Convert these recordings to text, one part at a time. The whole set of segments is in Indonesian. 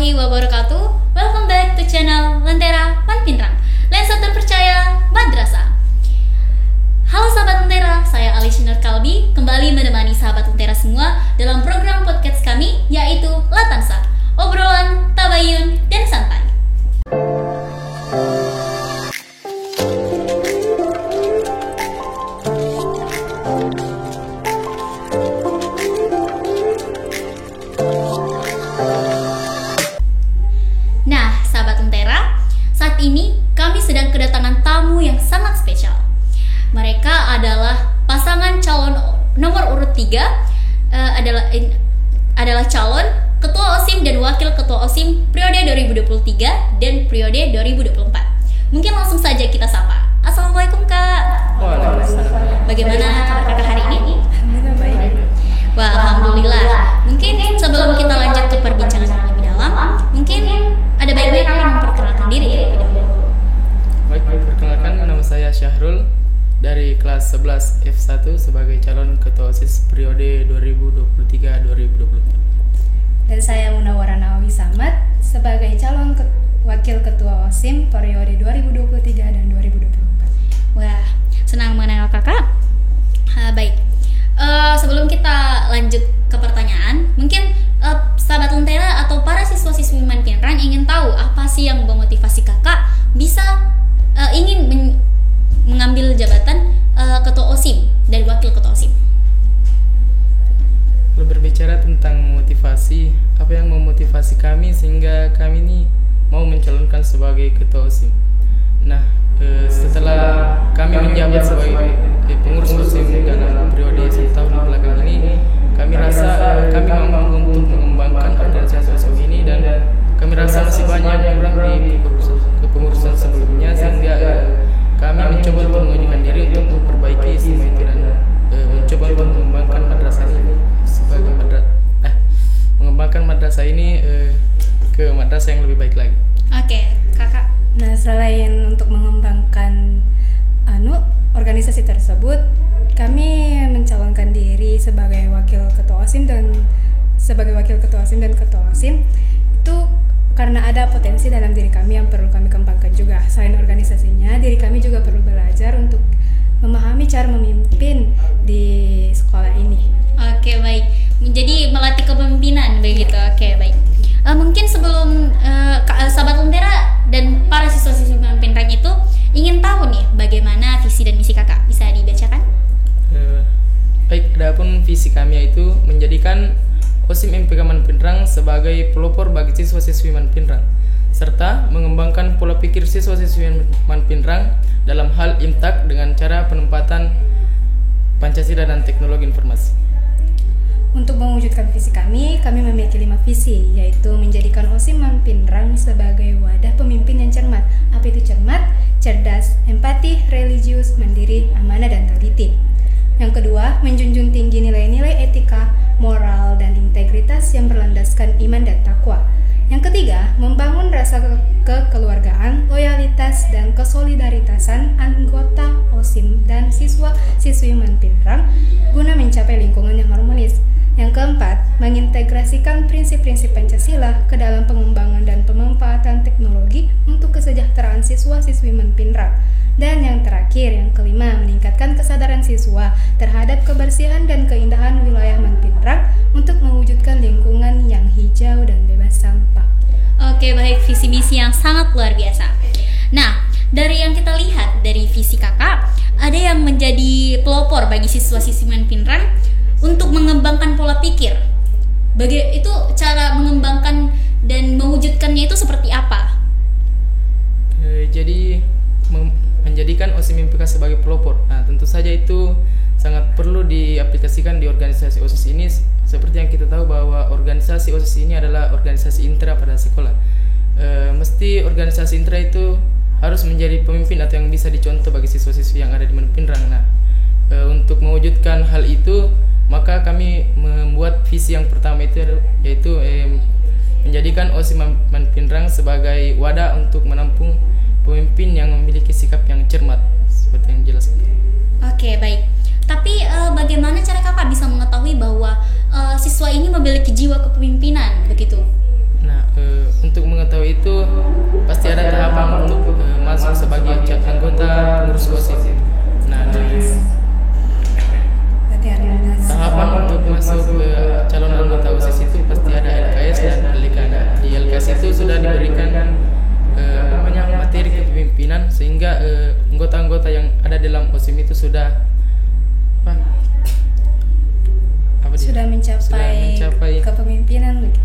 warahmatullahi wabarakatuh. Welcome back to channel Lentera Man Pinrang, lensa terpercaya madrasah. Halo sahabat Lentera, saya Alicia Nur Kalbi kembali menemani sahabat Lentera semua dalam program podcast kami yaitu Latansa, obrolan, tabayun, dan santai. Nah, sahabat Lentera, saat ini kami sedang kedatangan tamu yang sangat spesial. Mereka adalah pasangan calon nomor urut 3 adalah calon Ketua OSIM dan Wakil Ketua OSIM periode 2023 dan periode 2024. Mungkin langsung saja kita sapa. Assalamualaikum Kak. Waalaikumsalam. Bagaimana kabar Kakak hari ini? Alhamdulillah baik. Wah, alhamdulillah. Mungkin sebelum kita lanjut ke perbincangan yang lebih dalam, mungkin ada baiknya kalian memperkenalkan diri terlebih dahulu. Baik, perkenalkan nama saya Syahrul dari kelas 11 F1 sebagai calon ketua OSIS periode 2023-2024. Dan saya Munawwara Nawawi Samad sebagai calon wakil ketua OSIM periode 2023 dan 2024. Wah, senang mengenal kakak. Baik, sebelum kita lanjut ke pertanyaan, mungkin sahabat Lentera atau para siswa-siswi Man Pinrang ingin tahu apa sih yang memotivasi kakak bisa ingin mengambil jabatan ketua OSIM dan wakil ketua OSIM. Kalau berbicara tentang motivasi, apa yang memotivasi kami sehingga kami ini mau mencalonkan sebagai ketua OSIM? Nah, setelah kami menjabat sebagai pengurus OSIM dalam periode 1 tahun belakang ini, kami rasa kami mampu untuk mengembangkan organisasi OSIM ini dan kami rasa masih banyak kurang di kepengurusan sebelumnya sehingga kami mencoba untuk mengajukan diri untuk memperbaiki semua itu dan mencoba untuk mengembangkan madrasah ini sebagai mengembangkan madrasah ini ke madrasah yang lebih baik lagi. Oke, kakak. Nah, selain untuk mengembangkan organisasi tersebut, kami mencalonkan diri sebagai wakil ketua OSIM dan ketua OSIM itu karena ada potensi dalam diri kami yang perlu kami kembangkan juga. Selain organisasinya, diri kami juga perlu belajar untuk memahami cara memimpin di sekolah ini. Oke, baik. Menjadi melatih kepemimpinan begitu. Oke, baik. Mungkin sebelum sahabat Lentera dan para siswa-siswi Man Pinrang itu ingin tahu nih bagaimana visi dan misi kakak, bisa dibacakan? Baik, adapun visi kami yaitu menjadikan OSIM MPK Man Pinrang sebagai pelopor bagi siswa-siswi Man Pinrang serta mengembangkan pola pikir siswa-siswi Man Pinrang dalam hal imtak dengan cara penempatan Pancasila dan teknologi informasi. Untuk mewujudkan visi kami memiliki 5 visi, yaitu menjadikan OSIM Man Pinrang sebagai wadah pemimpin yang cermat. Apa itu cermat? Cerdas, empati, religius, mandiri, amanah, dan teliti. Yang kedua, menjunjung tinggi nilai-nilai etika, moral, dan integritas yang berlandaskan iman dan takwa. Yang ketiga, membangun rasa kekeluargaan, loyalitas, dan kesolidaritasan anggota OSIM dan siswa-siswi Man Pinrang guna mencapai lingkungan yang harmonis. Yang keempat, mengintegrasikan prinsip-prinsip Pancasila ke dalam pengembangan dan pemanfaatan teknologi untuk kesejahteraan siswa-siswi Man Pinrang. Dan yang terakhir, yang kelima, meningkatkan kesadaran siswa terhadap kebersihan dan keindahan wilayah Man Pinrang untuk mewujudkan lingkungan yang hijau dan bebas sampah. Oke, baik, visi misi yang sangat luar biasa. Nah, dari yang kita lihat dari visi kakak, ada yang menjadi pelopor bagi siswa-siswi Man Pinrang untuk mengembangkan pola pikir. Itu cara mengembangkan dan mewujudkannya itu seperti apa? Jadi menjadikan OSIM MPK sebagai pelopor. Nah, tentu saja itu sangat perlu diaplikasikan di organisasi OSIS ini. Seperti yang kita tahu bahwa organisasi OSIS ini adalah organisasi intra pada sekolah. Mesti organisasi intra itu harus menjadi pemimpin atau yang bisa dicontoh bagi siswa-siswi yang ada di Man Pinrang. Nah, untuk mewujudkan hal itu, maka kami membuat visi yang pertama itu yaitu menjadikan OSIM Man Pinrang sebagai wadah untuk menampung pemimpin yang memiliki sikap yang cermat seperti yang dijelaskan. Oke, baik. Tapi bagaimana cara kakak bisa mengetahui bahwa siswa ini memiliki jiwa kepemimpinan begitu? Nah, untuk mengetahui itu pasti ada tahapan untuk masuk sebagai anggota pengurus OSIS. Nah, Berarti ada tahapan untuk masuk ke calon anggota OSIS itu pasti ada LKS dan LK. Di LKS itu sudah diberikan materi kepemimpinan sehingga anggota-anggota yang ada dalam OSIM itu sudah sudah mencapai kepemimpinan begitu.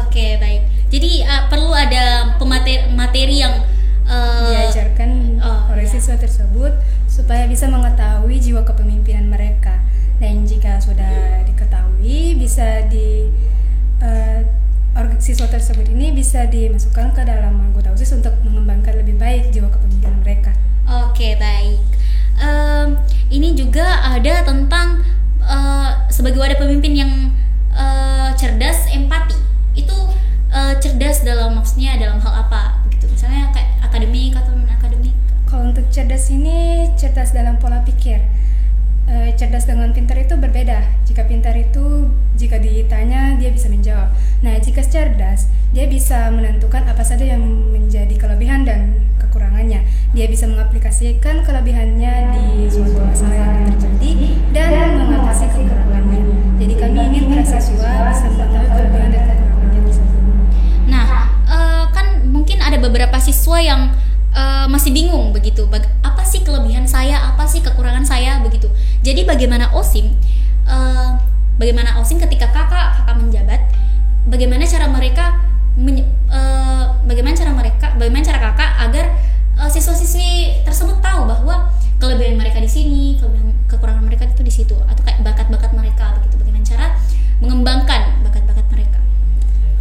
Oke, baik. Jadi perlu ada materi yang diajarkan oleh siswa tersebut supaya bisa mengetahui jiwa kepemimpinan mereka. Dan jika sudah diketahui, bisa siswa tersebut ini bisa dimasukkan ke dalam anggota OSIS untuk mengembangkan lebih baik jiwa kepemimpinan mereka. Oke, baik. Ini juga ada tentang sebagai wadah pemimpin yang cerdas, empati. Itu cerdas maksudnya dalam hal apa? Begitu. Misalnya kayak akademik atau non akademik. Kalau untuk cerdas ini cerdas dalam pola pikir. Cerdas dengan pintar itu berbeda. Jika pintar itu jika ditanya dia bisa menjawab. Nah, jika cerdas dia bisa menentukan apa saja yang menjadi kelebihan dan kekurangannya. Dia bisa mengaplikasikan kelebihannya di suatu masalah yang terjadi dan mengatasi kekurangannya. Jadi kami ingin para siswa bisa mengetahui kelebihan dan kekurangannya tersebut. Nah, kan mungkin ada beberapa siswa yang masih bingung begitu. Apa sih kelebihan saya? Apa sih kekurangan saya begitu? Jadi bagaimana OSIM ketika kakak menjabat? Bagaimana cara kakak agar siswa-siswi tersebut tahu bahwa kelebihan mereka di sini, kekurangan mereka itu di situ, atau kayak bakat-bakat mereka begitu. Bagaimana cara mengembangkan bakat-bakat mereka?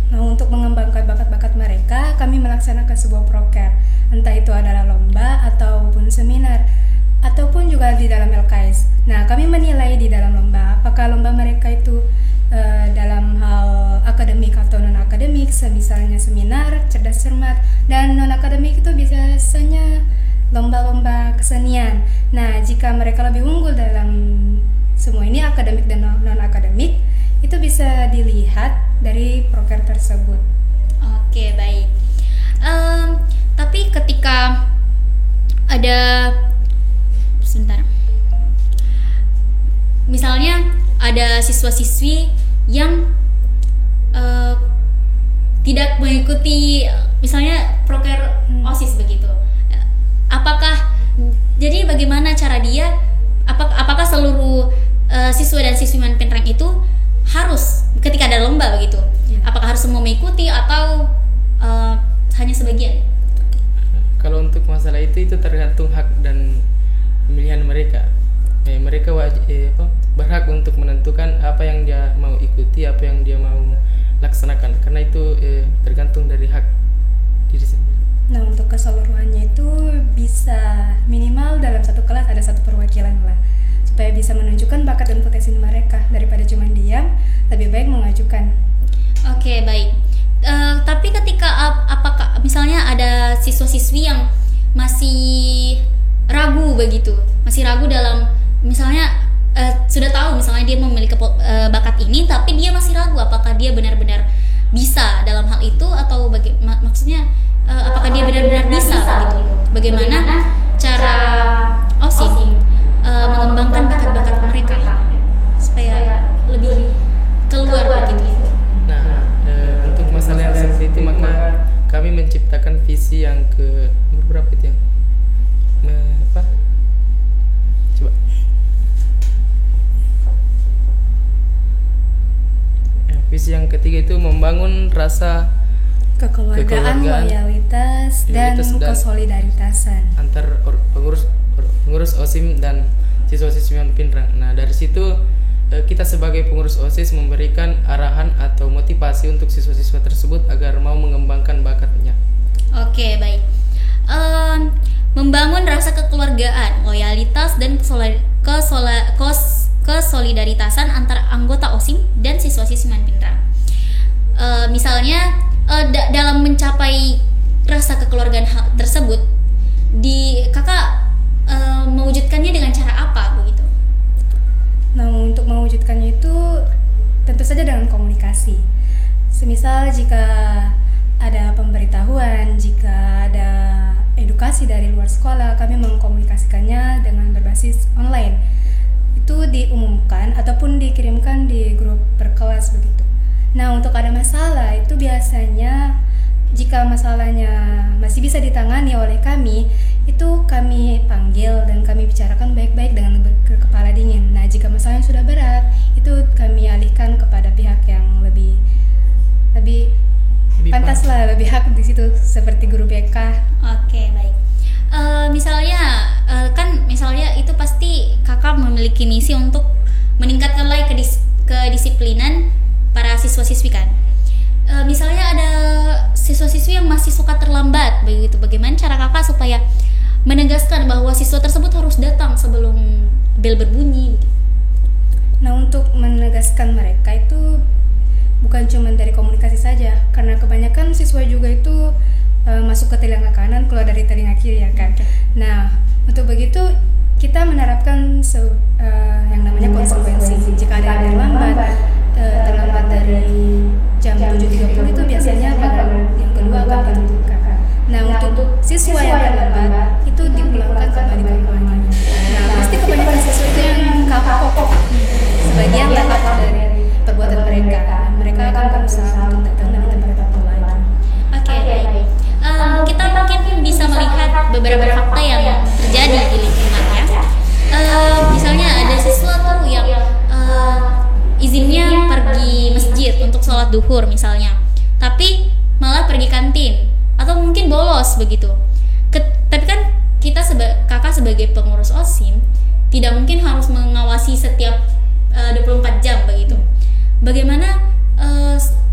Nah, untuk mengembangkan bakat-bakat mereka, kami melaksanakan sebuah proker, entah itu adalah lomba ataupun seminar, ataupun juga di dalam LKS. Nah, kami menilai di dalam lomba, apakah lomba mereka itu dalam hal akademik atau non akademik, misalnya seminar, cerdas cermat, dan non akademik itu biasanya lomba-lomba kesenian. Nah, jika mereka lebih unggul dalam semua ini, akademik dan non akademik, itu bisa dilihat dari proker tersebut. Oke, baik. Tapi ketika ada misalnya ada siswa-siswi yang tidak mengikuti misalnya proker OSIS begitu, jadi bagaimana cara dia, apakah seluruh siswa dan siswi Pinrang itu harus ketika ada lomba begitu, apakah harus semua mengikuti atau hanya sebagian? Kalau untuk masalah itu tergantung hak dan pemilihan mereka. Mereka berhak untuk menentukan apa yang dia mau ikuti, apa yang dia mau laksanakan, karena itu tergantung dari hak diri sendiri. Nah, untuk keseluruhannya itu bisa minimal dalam satu kelas ada satu perwakilan lah, supaya bisa menunjukkan bakat dan potensi mereka. Daripada cuma diam, lebih baik mengajukan. Oke, baik. Tapi ketika apakah misalnya ada siswa-siswi yang masih ragu begitu, masih ragu dalam misalnya sudah tahu misalnya dia memiliki bakat ini, tapi dia masih ragu apakah dia benar-benar bisa dalam hal itu, atau maksudnya apakah dia benar-benar bisa begitu. Bagaimana cara OSIM mengembangkan bakat-bakat mereka supaya lebih keluar begitu. Nah, untuk masalah yang seperti itu maka kami menciptakan visi yang ke berapa itu ya? Coba. Visi yang ketiga itu membangun rasa kekeluargaan, loyalitas dan kosolidaritasan antar pengurus OSIM dan siswa-siswi Pinrang. Nah, dari situ kita sebagai pengurus OSIS memberikan arahan atau motivasi untuk siswa-siswa tersebut agar mau mengembangkan bakatnya. Oke, baik. Membangun rasa kekeluargaan, loyalitas dan kesolidaritasan antara anggota OSIM dan siswa-siswi Pinrang. Misalnya dalam mencapai rasa kekeluargaan tersebut, kakak mewujudkannya dengan cara apa begitu? Nah, untuk mewujudkannya itu tentu saja dengan komunikasi. Semisal jika ada pemberitahuan, jika ada edukasi dari luar sekolah, kami mengkomunikasikannya dengan berbasis online. Itu diumumkan ataupun dikirimkan di grup perkelas begitu. Nah, untuk ada masalah itu biasanya jika masalahnya masih bisa ditangani oleh kami, itu kami panggil dan kami bicarakan baik-baik dengan berkepala dingin. Nah, jika masalahnya sudah berat, itu kami alihkan kepada pihak yang lebih pantas lah, lebih hak di situ, seperti guru BK. Oke, baik. Misalnya itu pasti kakak memiliki misi untuk meningkatkan lagi kedisiplinan para siswa-siswi kan. Misalnya ada siswa-siswi yang masih suka terlambat begitu, bagaimana cara kakak supaya menegaskan bahwa siswa tersebut harus datang sebelum bel berbunyi begitu? Nah, untuk menegaskan mereka itu bukan cuma dari komunikasi saja, karena kebanyakan siswa juga itu masuk ke telinga kanan, keluar dari telinga kiri ya kan. Nah, untuk begitu kita menerapkan yang namanya konsekuensi. Jika ada yang terlambat dari jam 7.30 itu biasanya pagar yang kedua akan ditutup. Nah, untuk siswa yang terlambat itu dipulangkan kembali ke rumahnya. Nah, pasti kebanyakan siswa itu yang kapok. Sebagian lewat dari perbuatan mereka. Mereka akan berusaha untuk datang dari tempat lagi. Oke, baik. Kita mungkin bisa melihat beberapa fakta yang terjadi di lingkungan ya. Misalnya ada siswa tuh yang izinnya pergi masjid untuk sholat duhur misalnya, tapi malah pergi kantin atau mungkin bolos begitu. Tapi kan kakak sebagai pengurus OSIM tidak mungkin harus mengawasi setiap 24 jam begitu. Bagaimana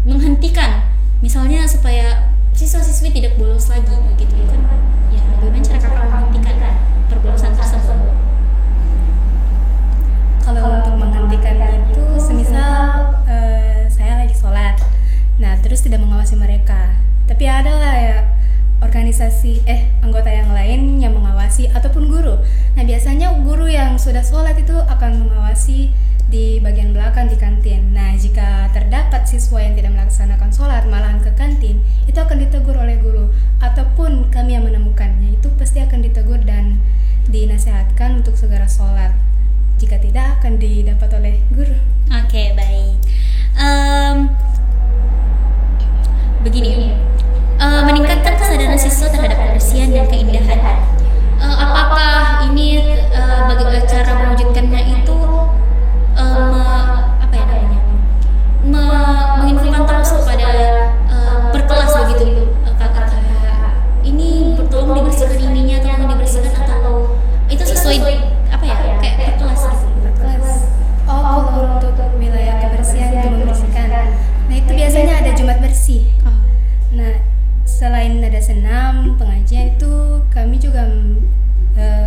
menghentikan misalnya supaya siswa-siswi tidak bolos lagi begitu kan? Ya, bagaimana cara kakak menghentikan perbolosan tersebut? Kalau untuk menghentikan itu, semisal saya lagi sholat, nah terus tidak mengawasi mereka, tapi ada lah ya anggota yang lain yang mengawasi ataupun guru. Nah, biasanya guru yang sudah sholat itu akan mengawasi di bagian belakang di kantin. Nah, jika terdapat siswa yang tidak melaksanakan sholat malahan ke kantin, itu akan ditegur oleh guru ataupun kami yang menemukannya, itu pasti akan ditegur dan dinasihatkan untuk segera sholat. Jika tidak, akan didapat oleh guru. Oke, baik. Begini, meningkatkan kesadaran siswa terhadap kebersihan dan keindahan. Apakah ini cara mewujudkannya itu menginfokan terus kepada perkelas begitu, kakak ini tolong dibersihkan ininya, tolong dibersihkan, atau itu sesuai kayak perkelas gitu? Perkelas. Kalau untuk wilayah kebersihan itu membersihkan. Nah, itu biasanya ada Jumat bersih. Nah, selain ada senam pengajian, itu kami juga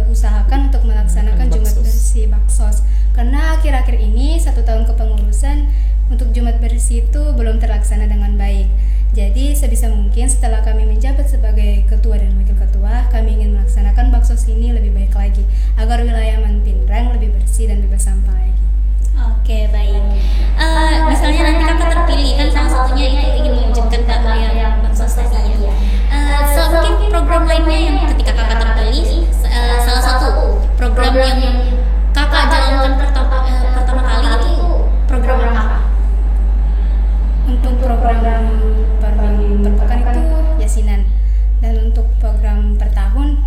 usahakan untuk melaksanakan Jumat bersih Baksos. Karena akhir-akhir ini 1 tahun kepengurusan untuk Jumat bersih itu belum terlaksana dengan baik. Jadi sebisa mungkin setelah kami menjabat sebagai ketua dan wakil ketua, kami ingin melaksanakan Baksos ini lebih baik lagi agar wilayah Manpinrang lebih bersih dan bebas sampah lagi. Oke, baik. Misalnya nanti kakak terpilih kan, salah satunya itu ingin mewujudkan yang Baksos tadi ya. Mungkin program lainnya yang ketika kakak terpilih, salah satu program yang kakak jalankan pertama kali itu program apa? Untuk program perpekan itu yasinan, dan untuk program per tahun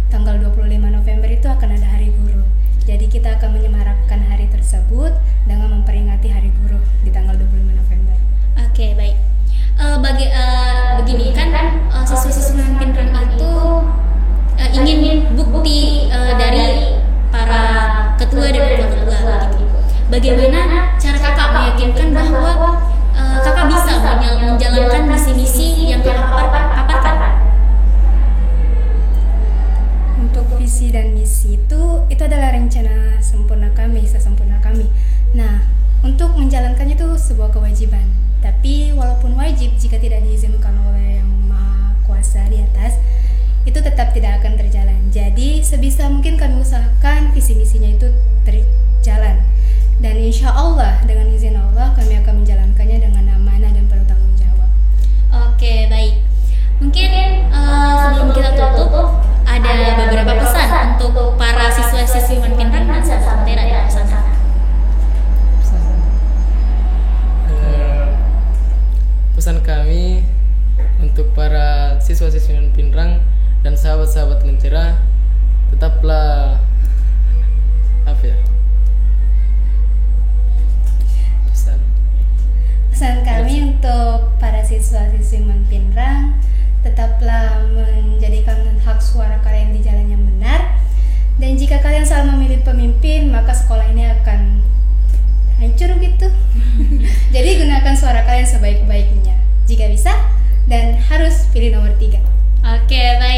tanggal 25 November itu akan ada Hari Guru. Jadi kita akan menyemarakkan hari tersebut dengan memperingati Hari Guru di tanggal 25 November. Oke, baik. Begini kan, siswa-siswa Manpinrang itu ingin bukti dari para ketua dan wakil ketua gitu. Bagaimana cara kakak meyakinkan bahwa kakak bisa menjalankan misi-misi yang kakak paparkan? Untuk visi dan misi itu adalah rencana sempurna kami. Nah, untuk menjalankannya itu sebuah kewajiban. Tapi walaupun wajib, jika tidak diizinkan oleh Yang Maha Kuasa di atas, itu tetap tidak akan terjalan. Jadi sebisa mungkin kami usahakan visi misinya itu terjalan. Dan insya Allah dengan izin Allah kami akan menjalankannya dengan amanah dan penuh tanggung jawab. Oke, baik. pesan kami untuk para siswa-siswi Pinrang dan sahabat-sahabat Lentera, tetaplah apa ya? Pesan kami untuk para siswa-siswi Pinrang, tetaplah menjadikan hak suara kalian di jalan yang benar. Dan jika kalian salah memilih pemimpin, maka sekolah ini akan hancur gitu. Jadi gunakan suara kalian sebaik-baiknya jika bisa, dan harus pilih nomor 3. Oke, baik.